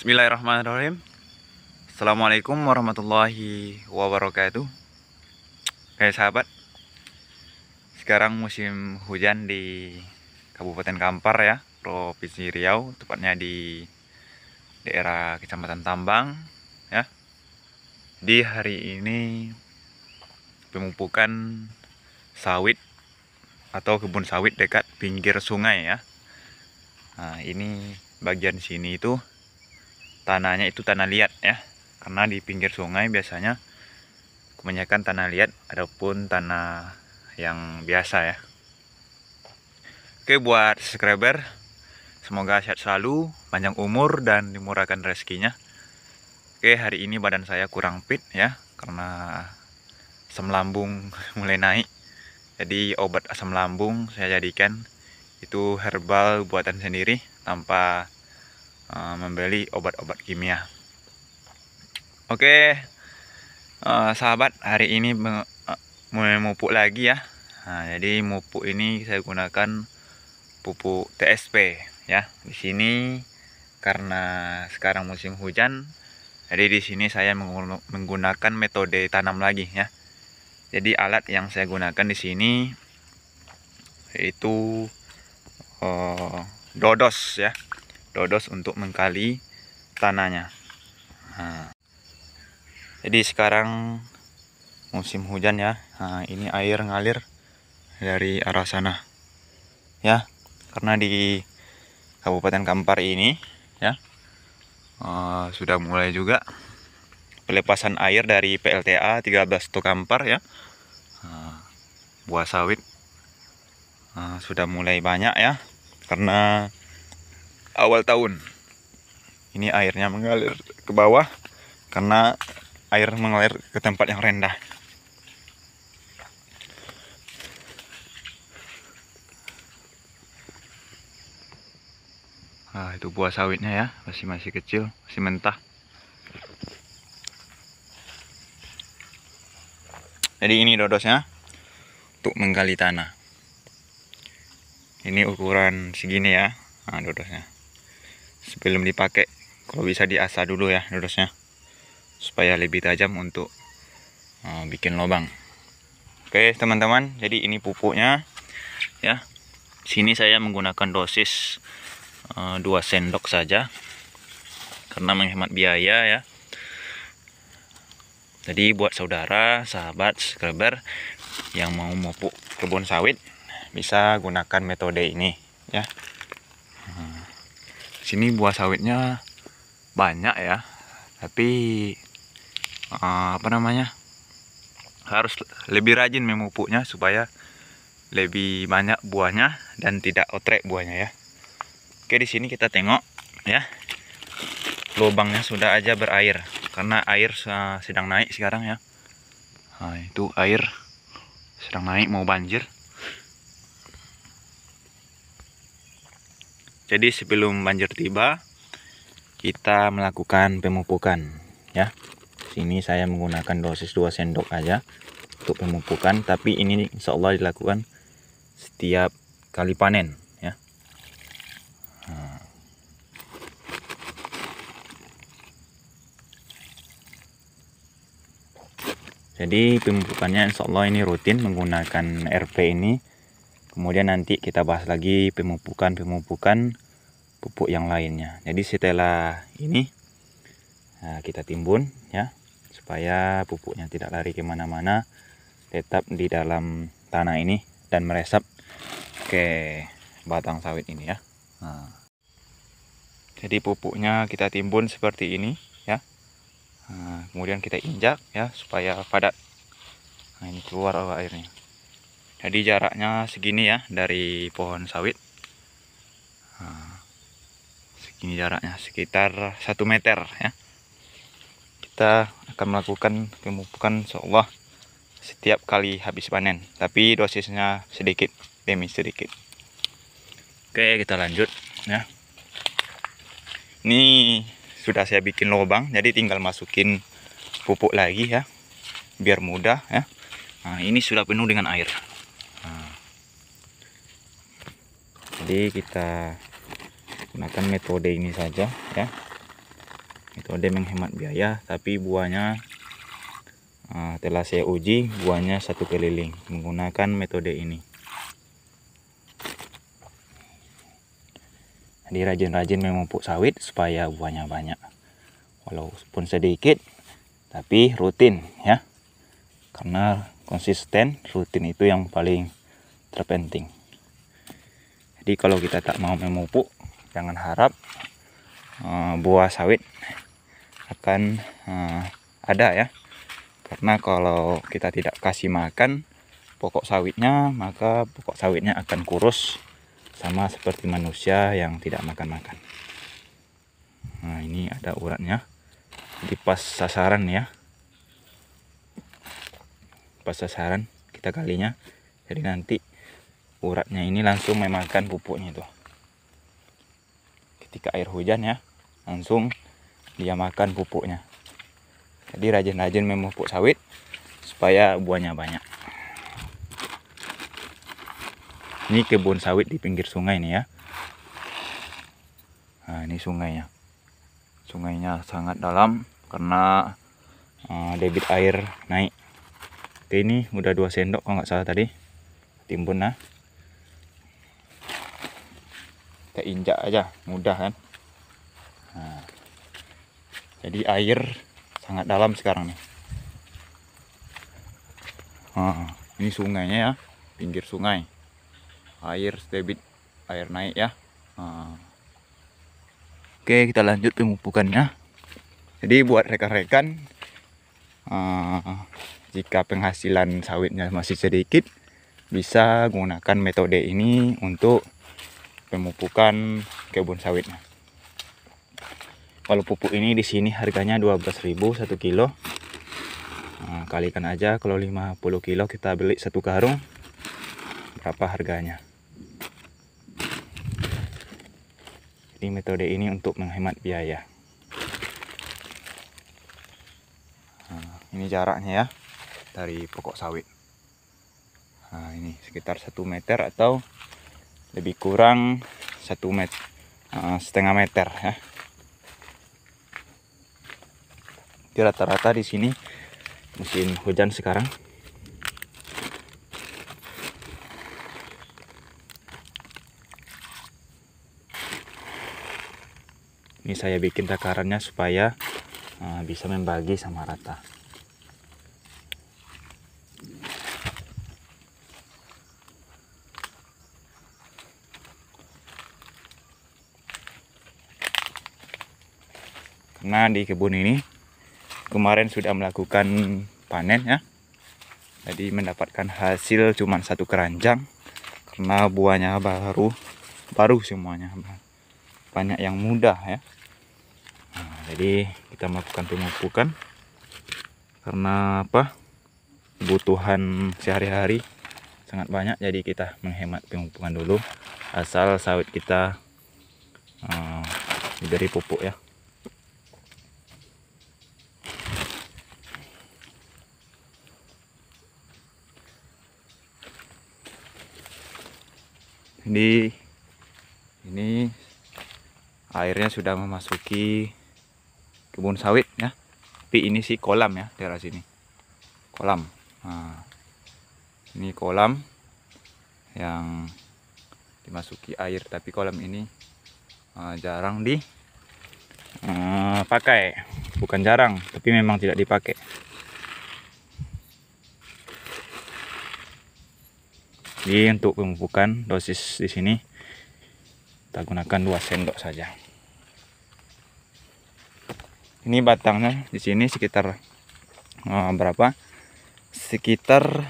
Bismillahirrahmanirrahim. Assalamualaikum warahmatullahi wabarakatuh. Kayak sahabat, sekarang musim hujan di Kabupaten Kampar ya, Provinsi Riau, tepatnya di daerah Kecamatan Tambang ya. Di hari ini pemupukan sawit atau kebun sawit dekat pinggir sungai ya. Nah, ini bagian sini itu tanahnya itu tanah liat ya, karena di pinggir sungai biasanya kebanyakan tanah liat ataupun tanah yang biasa ya. Oke, buat subscriber, semoga sehat selalu, panjang umur dan dimurahkan rezekinya. Oke, hari ini badan saya kurang fit ya, karena asam lambung mulai naik. Jadi obat asam lambung saya jadikan itu herbal buatan sendiri tanpa membeli obat-obat kimia. Oke, sahabat, hari ini memupuk lagi ya. Nah, jadi mupuk ini saya gunakan pupuk TSP ya. Di sini karena sekarang musim hujan, jadi di sini saya menggunakan metode tanam lagi ya. Jadi alat yang saya gunakan di sini yaitu dodos ya. Dodos untuk mengkali tanahnya. Nah, jadi sekarang musim hujan ya. Nah, ini air ngalir dari arah sana ya, karena di Kabupaten Kampar ini ya sudah mulai juga pelepasan air dari PLTA 13 Kampar ya. Buah sawit sudah mulai banyak ya, karena awal tahun ini airnya mengalir ke bawah karena air mengalir ke tempat yang rendah. Nah, itu buah sawitnya ya, masih kecil, masih mentah. Jadi ini dodosnya untuk menggali tanah. Ini ukuran segini ya, nah, dodosnya. Sebelum dipakai, kalau bisa diasah dulu ya dodosnya, supaya lebih tajam untuk bikin lubang. Oke teman-teman, jadi ini pupuknya ya. Sini saya menggunakan dosis 2 sendok saja karena menghemat biaya ya. Jadi buat saudara, sahabat, subscriber yang mau memupuk kebun sawit bisa gunakan metode ini ya. Sini buah sawitnya banyak ya, tapi harus lebih rajin memupuknya supaya lebih banyak buahnya dan tidak otrek buahnya ya. Oke, di sini kita tengok ya, lubangnya sudah aja berair karena air sedang naik sekarang ya. Nah, itu air sedang naik mau banjir. Jadi sebelum banjir tiba, kita melakukan pemupukan ya. Sini saya menggunakan dosis 2 sendok aja untuk pemupukan, tapi ini insya Allah dilakukan setiap kali panen ya. Jadi pemupukannya insya Allah ini rutin menggunakan RP ini. Kemudian nanti kita bahas lagi pemupukan pupuk yang lainnya. Jadi setelah ini kita timbun ya, supaya pupuknya tidak lari kemana-mana, tetap di dalam tanah ini dan meresap ke batang sawit ini ya. Jadi pupuknya kita timbun seperti ini ya. Kemudian kita injak ya supaya padat. Nah, ini keluar airnya. Jadi jaraknya segini ya dari pohon sawit. Segini jaraknya, sekitar 1 meter ya. Kita akan melakukan pemupukan insyaallah setiap kali habis panen, tapi dosisnya sedikit demi sedikit. Oke, kita lanjut ya. Ini sudah saya bikin lubang, jadi tinggal masukin pupuk lagi ya, biar mudah ya. Nah, ini sudah penuh dengan air. Jadi kita gunakan metode ini saja ya. metode menghemat biaya, tapi buahnya telah saya uji, buahnya satu keliling menggunakan metode ini. Jadi rajin-rajin memupuk sawit supaya buahnya banyak, walaupun sedikit tapi rutin ya, karena konsisten rutin itu yang paling terpenting. Jadi kalau kita tak mau memupuk, jangan harap buah sawit akan ada ya, karena kalau kita tidak kasih makan pokok sawitnya, maka pokok sawitnya akan kurus sama seperti manusia yang tidak makan-makan. Nah, ini ada uratnya, jadi pas sasaran ya, pas sasaran kita kalinya, jadi nanti uratnya ini langsung memakan pupuknya tuh. Ketika air hujan ya, langsung dia makan pupuknya. Jadi rajin-rajin memupuk sawit supaya buahnya banyak. Ini kebun sawit di pinggir sungai nih ya. Nah, ini sungainya. Sungainya sangat dalam karena debit air naik. Oke, ini udah 2 sendok kalau nggak salah tadi timbun. Nah, kita injak aja, mudah kan. Nah, jadi air sangat dalam sekarang nih. Ini sungainya ya, pinggir sungai. Air debit air naik ya. Oke, kita lanjut pemupukannya. Jadi buat rekan-rekan, jika penghasilan sawitnya masih sedikit, bisa gunakan metode ini untuk pemupukan kebun sawitnya. Kalau pupuk ini di sini harganya 12.000 1 kilo. Kalikan aja, kalau 50 kilo kita beli 1 karung, berapa harganya. Jadi metode ini untuk menghemat biaya. Ini jaraknya ya dari pokok sawit. Nah, ini sekitar 1 meter atau lebih kurang 1 meter, setengah meter ya. Rata-rata di sini musim hujan sekarang. Ini saya bikin takarannya supaya bisa membagi sama rata. Karena di kebun ini kemarin sudah melakukan panen ya, jadi mendapatkan hasil cuma 1 keranjang karena buahnya baru semuanya, banyak yang mudah ya. Nah, jadi kita melakukan pemupukan karena apa, kebutuhan sehari-hari sangat banyak, jadi kita menghemat pemupukan dulu asal sawit kita diberi pupuk ya. Jadi ini airnya sudah memasuki kebun sawit ya, tapi ini sih kolam ya, daerah sini kolam. Nah, ini kolam yang dimasuki air, tapi kolam ini jarang dipakai, bukan jarang tapi memang tidak dipakai. Jadi untuk pemupukan dosis di sini kita gunakan 2 sendok saja. Ini batangnya di sini sekitar berapa? Sekitar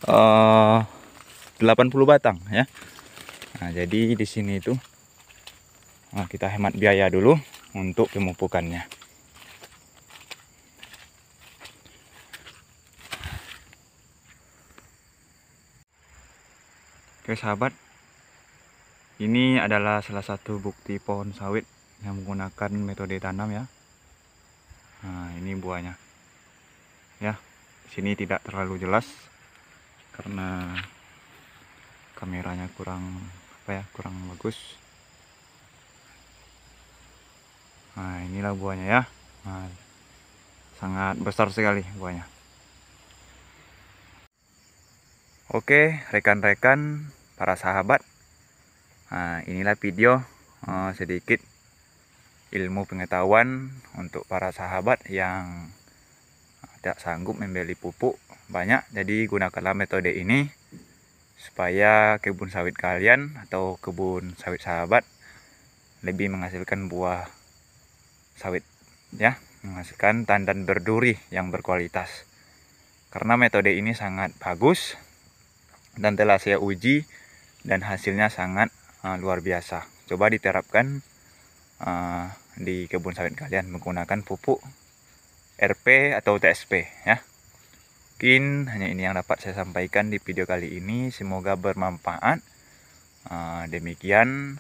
80 batang ya. Nah, jadi di sini itu kita hemat biaya dulu untuk pemupukannya. Oke sahabat, ini adalah salah satu bukti pohon sawit yang menggunakan metode tanam ya. Nah, ini buahnya ya. Di sini tidak terlalu jelas karena kameranya kurang bagus. Nah, inilah buahnya ya. Nah, sangat besar sekali buahnya. Oke, rekan-rekan, para sahabat. Nah, inilah video sedikit ilmu pengetahuan untuk para sahabat yang tidak sanggup membeli pupuk banyak. Jadi gunakanlah metode ini supaya kebun sawit kalian atau kebun sawit sahabat lebih menghasilkan buah sawit ya, menghasilkan tandan berduri yang berkualitas. Karena metode ini sangat bagus dan telah saya uji dan hasilnya sangat luar biasa. Coba diterapkan di kebun sawit kalian menggunakan pupuk RP atau TSP ya. Mungkin hanya ini yang dapat saya sampaikan di video kali ini. Semoga bermanfaat. Demikian.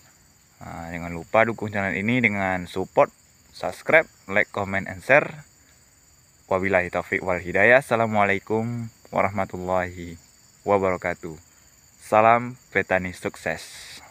Jangan lupa dukung channel ini dengan support, subscribe, like, comment, and share. Wabillahi taufiq wal hidayah. Assalamualaikum warahmatullahi wabarakatuh. Salam petani sukses.